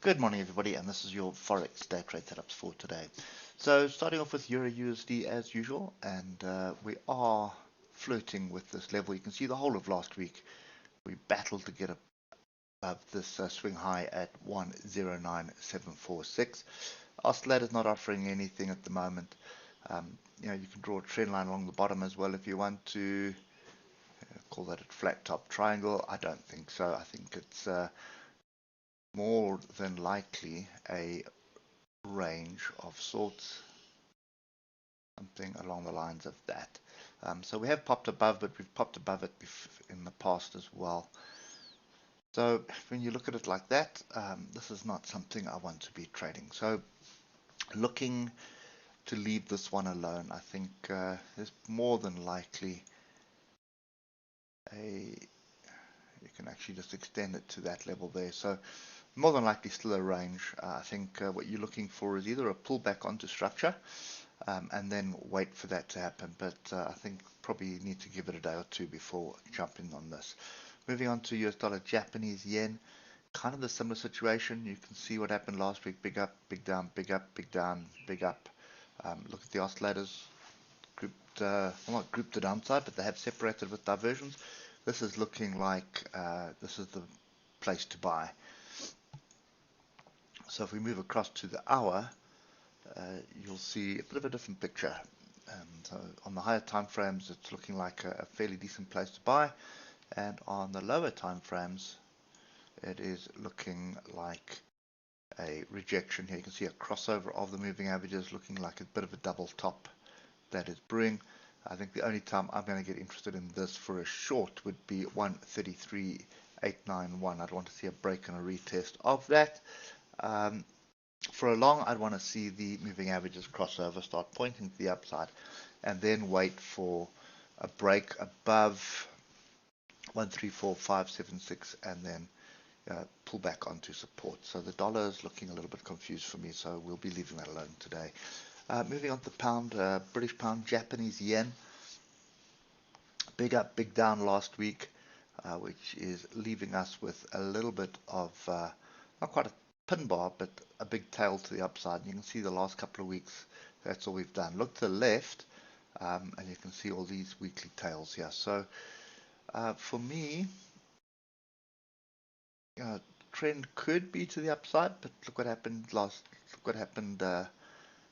Good morning, everybody, and this is your Forex day trade setups for today. So, starting off with Euro USD as usual, and we are flirting with this level. You can see the whole of last week we battled to get above this swing high at 109746. Oscillator is not offering anything at the moment. You can draw a trend line along the bottom as well if you want to. Call that a flat top triangle. I don't think so. I think it's more than likely a range of sorts, something along the lines of that. So we have popped above, but we've popped above it in the past as well. So when you look at it like that, this is not something I want to be trading. So looking to leave this one alone. I think there's more than likely you can actually just extend it to that level there. So more than likely still a range. I think what you're looking for is either a pullback onto structure and then wait for that to happen. But I think probably you need to give it a day or two before jumping on this. Moving on to US dollar Japanese yen, kind of the similar situation. You can see what happened last week: big up, big down, big up, big down, big up. Look at the oscillators, grouped, well, not grouped to downside, but they have separated with diversions. This is looking like this is the place to buy. So if we move across to the hour, you'll see a bit of a different picture. And on the higher time frames, it's looking like a fairly decent place to buy, and on the lower time frames, it is looking like a rejection here. You can see a crossover of the moving averages, looking like a bit of a double top that is brewing. I think the only time I'm going to get interested in this for a short would be 133.891. I'd want to see a break and a retest of that. For a long, I'd want to see the moving averages cross over, start pointing to the upside, and then wait for a break above 134.576 and then pull back onto support. So the dollar is looking a little bit confused for me, so we'll be leaving that alone today. Moving on to pound, British pound, Japanese yen. Big up, big down last week, which is leaving us with a little bit of, not quite a pin bar, but a big tail to the upside. You can see the last couple of weeks, that's all we've done. Look to the left, and you can see all these weekly tails here. So for me, trend could be to the upside, but look what happened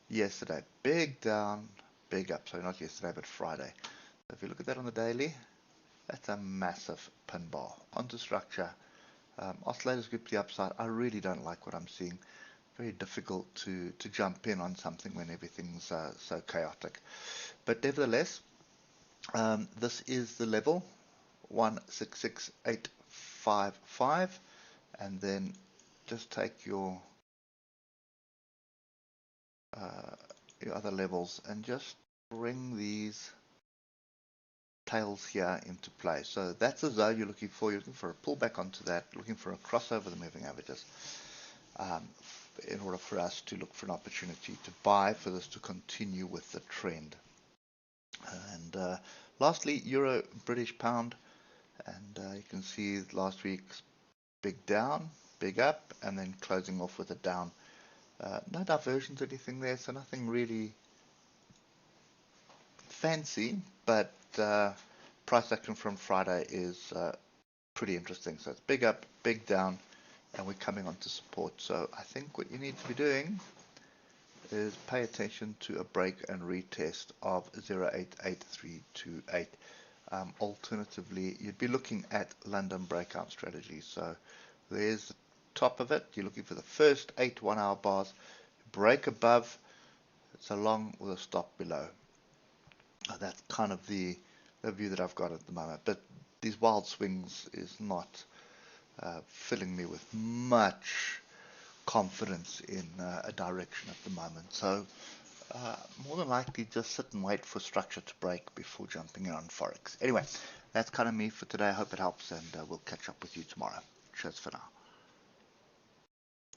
yesterday. Big down, big up. Sorry, not yesterday, but Friday. So if you look at that on the daily, that's a massive pin bar. Onto structure. Oscillators group to the upside. I really don't like what I'm seeing. Very difficult to jump in on something when everything's so chaotic. But nevertheless, this is the level, 166.855, and then just take your other levels and just bring these tails here into play. So that's the zone you're looking for. You're looking for a pullback onto that, looking for a crossover the moving averages, in order for us to look for an opportunity to buy, for this to continue with the trend. And lastly, euro British pound, and you can see last week's big down, big up, and then closing off with a down. No diversions or anything there, so nothing really fancy, but price action from Friday is pretty interesting. So it's big up, big down, and we're coming on to support. So I think what you need to be doing is pay attention to a break and retest of 0.88328. Alternatively, you'd be looking at London breakout strategy. So there's the top of it. You're looking for the first 8 1-hour bars, break above, it's a long with a stop below. That's kind of the view that I've got at the moment. But these wild swings is not filling me with much confidence in a direction at the moment. So more than likely just sit and wait for structure to break before jumping in on Forex. Anyway, that's kind of me for today. I hope it helps, and we'll catch up with you tomorrow. Cheers for now.